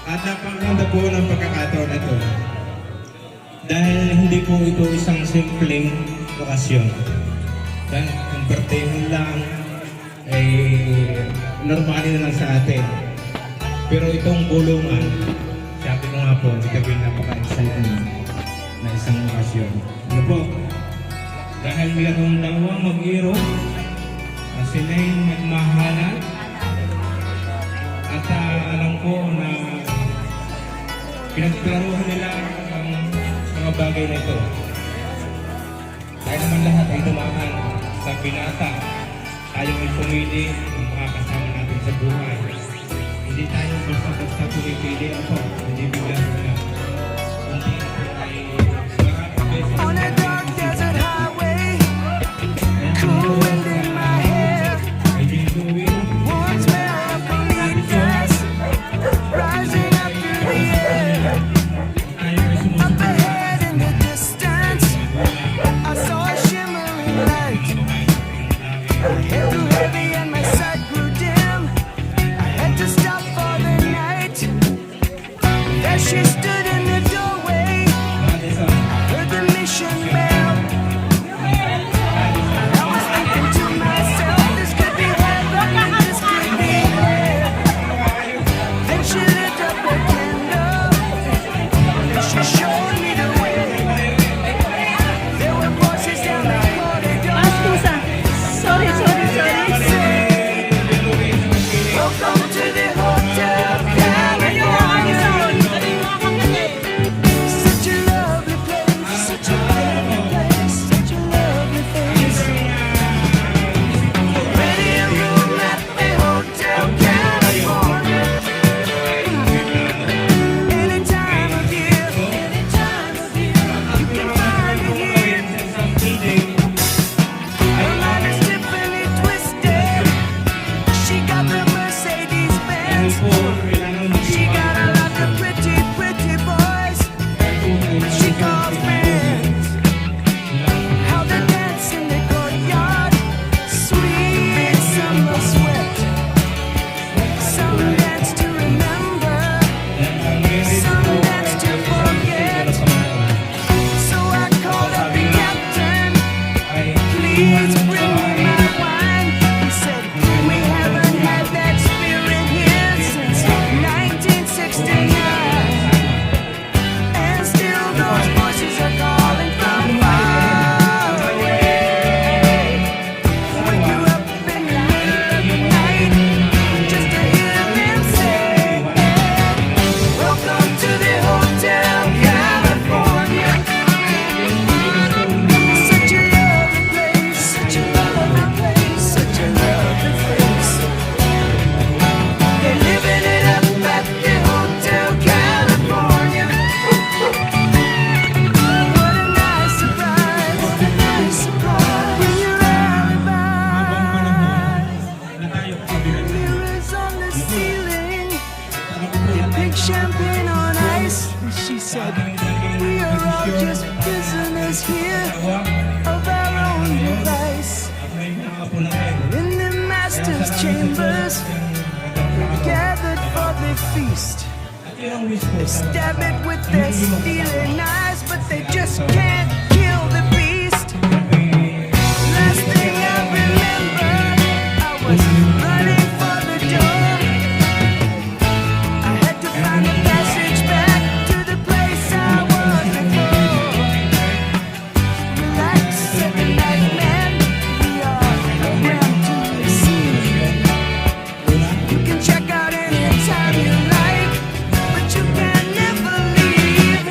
At napakaganda po ng pagkakataon na ito. Dahil hindi po ito isang simpleng okasyon. Dahil kung birthday mo lang, ay normal na lang sa atin. Pero itong bulungan, sabi ko nga po, ito yung napaka-exciting na isang okasyon. Ano po? Dahil mayroong dalawang mag-iro na sila'y nagmahalan. At alam ko na pinagklaruhan nila ang mga bagay na ito. Tayo naman lahat ay dumaan sa binata. Tayo ay pumili ng mga kasama natin sa buhay. Hindi tayo basta-basta pumipili ako. Hindi bigla-bigla. Hindi ay maraming beses. On a dark desert highway, cool wind in my hair, warm smell of bonitas rising up through the air. Up ahead in the distance, I saw a shimmering light. My head grew heavy and my sight grew dim. I had to stop for the night. There she stood in the doorway. Heard the mission bell. I was thinking to myself, this could be heaven and this could be hell. Then she lit up a candle and she showed me the way. There were voices down the corridor. Sorry. Welcome to the Hotel California. Such a lovely place, such a lovely place, such a lovely place. Ready a room at the Hotel California. Any time of year, you can find it here. Her mind is Tiffany twisted. She got the Mercedes Benz. She got a lot of pretty, pretty boys. She calls friends. How they dance in the courtyard. Sweet summer sweat. Some dance to remember. Some dance to forget. So I called up the captain. Please bring me my wine. He said, we haven't had that spirit here since 1969. And still those voices are calling from far away. Wake you up in the middle of the night just to hear them say, welcome to the Hotel California. Such a lovely place, such a lovely place, such a lovely place. They're living it up at the Hotel California. What a nice surprise, what a nice surprise. When you're mirrors on the ceiling, big champagne on ice. She said, we are all just prisoners here of our own device. In the master's chambers, gathered for the feast. They stab it with their stealing knives, but they just can't kill the beast. Last thing I remember, I was running for the door. I had to find a passage back to the place I was before. Relax, said the night man, we are programmed to receive. You can check out anytime you like, but you can never leave.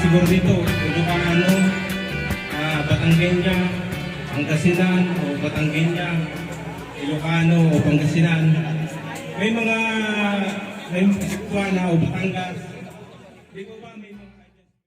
siguro dito, Ilocano, Batangueña, Pangasinan o Batangueña, Ilocano o Pangasinan. May Cebuana o Batangas,